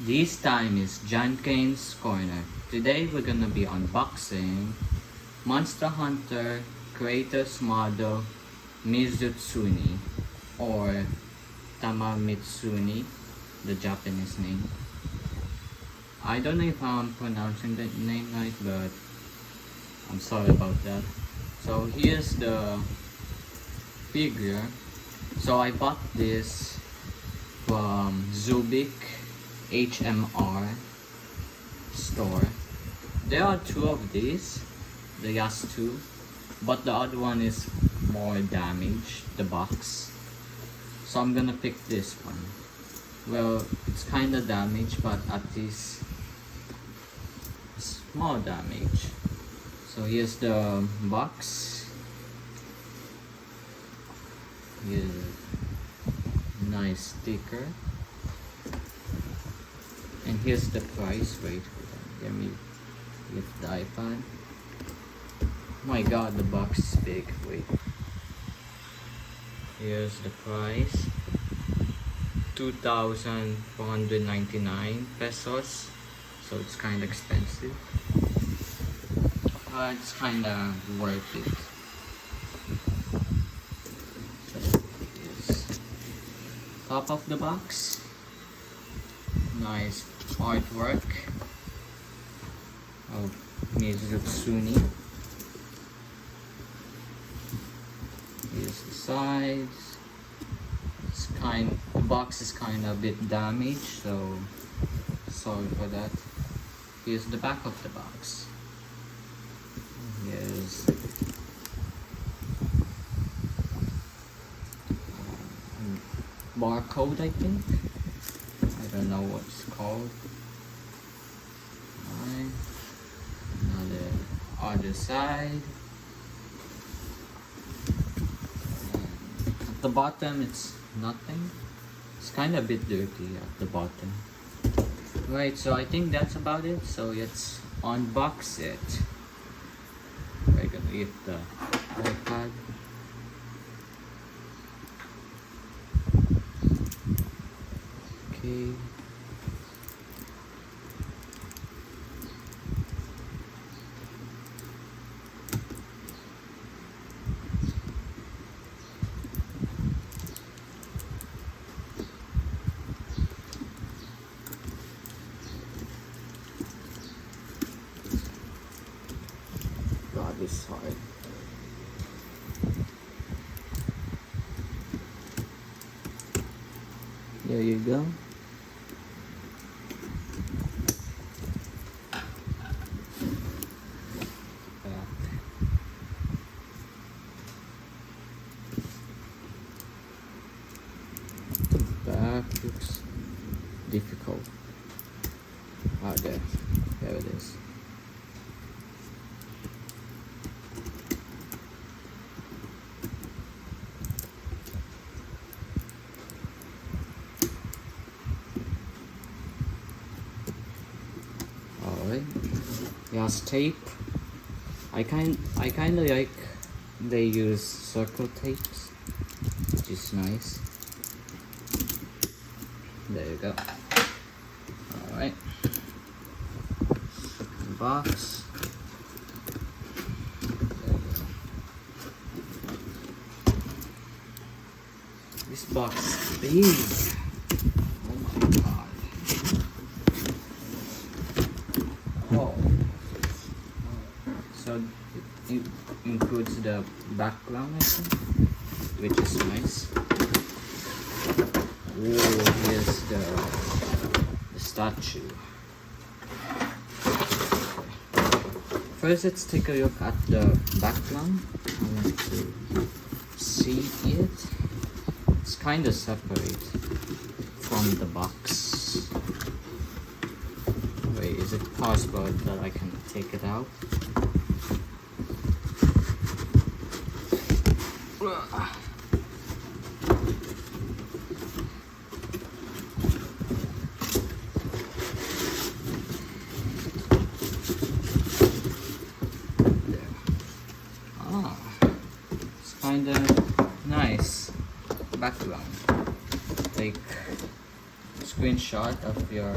This time is John Kane's Corner. Today we're gonna be unboxing Monster Hunter Kratos model Mizutsune or Tamamitsune, the Japanese name. I don't know if I'm pronouncing the name right, but I'm sorry about that. So here's the figure. So I bought this from Zubik HMR store. There are two of these, the last two, but the other one is more damaged, the box. So I'm gonna pick this one. Well, it's kinda damaged, but at least small damage. So here's the box. Here's a nice sticker. And here's the price. Wait, let me lift the iPad. Oh my god, the box is big. Wait. Here's the price. 2,499 pesos. So it's kind of expensive. But it's kind of worth it. So here's top of the box. Nice artwork of Mizutsune. Here's the sides. The box is kind of a bit damaged, so sorry for that. Here's the back of the box. Here's barcode, I think. I don't know what it's called. Right. Another other side. At the bottom, it's nothing. It's kind of a bit dirty at the bottom. Right, so I think that's about it. So let's unbox it. We're gonna leave the iPad. Okay. God, this is hard. There you go. The back looks difficult. Ah, there it is. Alright, yes, tape. I kind of like they use circle tapes, which is nice. There you go. Alright, second box. There you go. This box is big. Oh my god. Oh. So it includes the background, I think, which is nice. Oh, here's the statue. First, let's take a look at the background. I want to see it. It's kind of separate from the box. Wait, is it possible that I can take it out? It's kind of nice background. Like, it's screenshot of your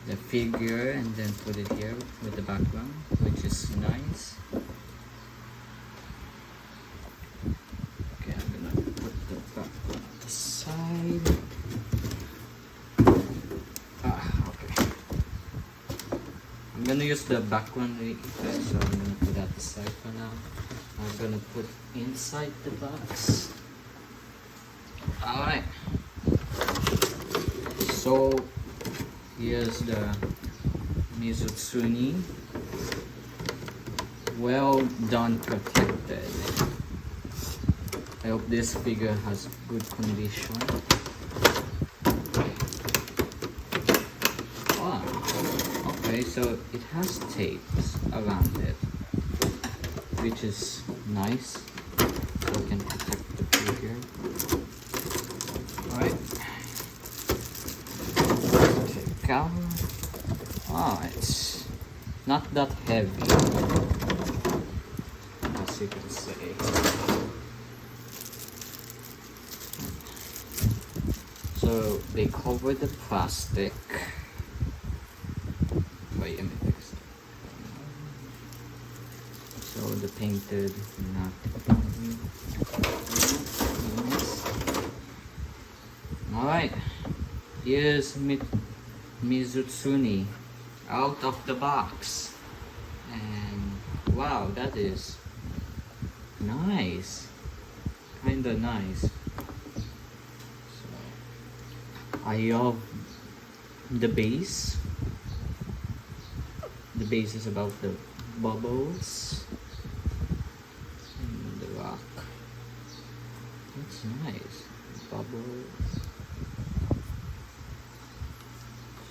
the figure and then put it here with the background, which is nice. Okay, I'm gonna put the background aside. Okay. I'm gonna use the background later, so I'm gonna put that aside for now. I'm gonna put inside the box. Alright. So here's the Mizutsune. Well done, protected. I hope this figure has good condition. Wow. Okay, so it has tapes around it, which is nice. So we can protect the figure. Alright. Take out. Oh, it's not that heavy, as you can say. So they cover the plastic. Wait, let me fix it. So the painted, not. Alright, here's Mizutsune out of the box, and wow, that is nice, kinda nice. So I love the base. The base is about the bubbles and the rock. That's nice. Bubbles.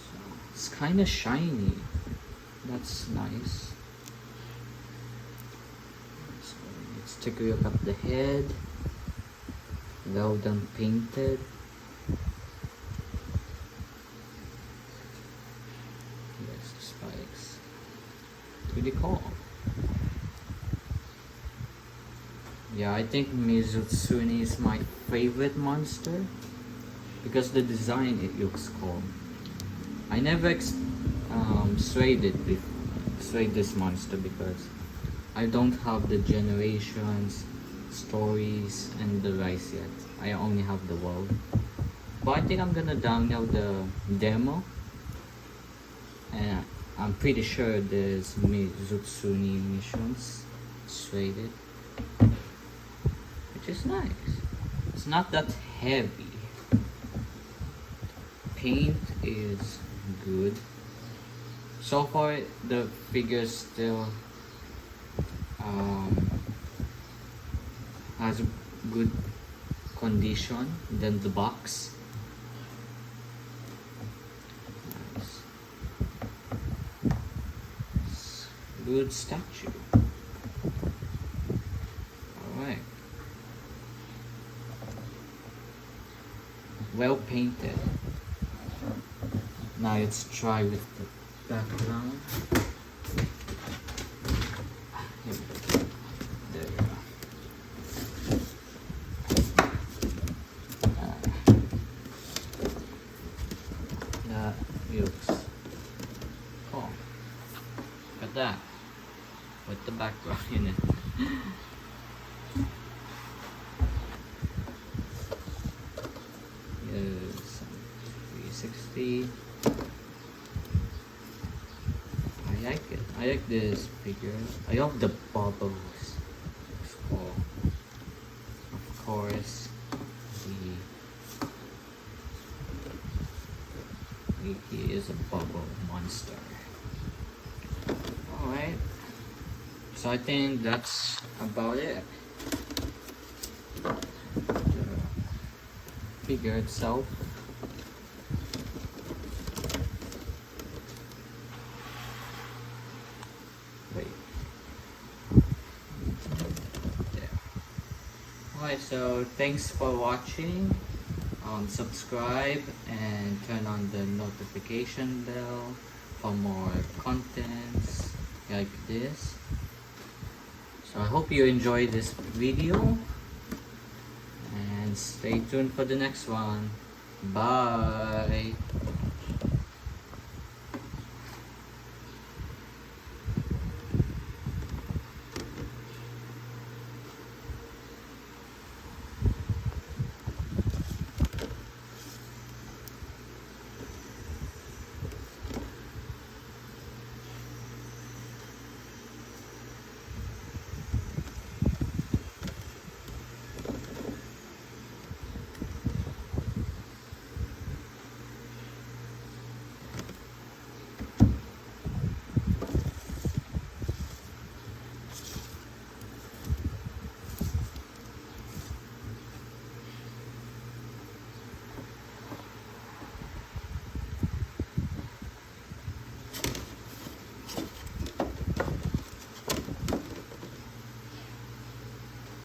So it's kind of shiny. That's nice. So let's take a look at the head. Well done, painted. Yes, the spikes. Pretty cool. Yeah, I think Mizutsune is my favorite monster because the design, it looks cool. I never swayed this monster because I don't have the generations, stories, and the rise yet. I only have the world. But I think I'm gonna download the demo, and I'm pretty sure there's Mizutsune missions swayed, which is nice. It's not that heavy. Paint is good. So far, the figure still has good condition than the box. Nice. It's good statue. Alright. Well painted. Now let's try with the background. There we go. That looks cool. Look at that. With the background in it. Here's 360. I like it. I like this figure. I love the bubbles. It's cool. Of course, he is a bubble monster. Alright. So I think that's about it. The figure itself. Wait. There. Alright, so thanks for watching. Subscribe and turn on the notification bell for more contents like this. So I hope you enjoyed this video and stay Stay tuned for the next one. Bye!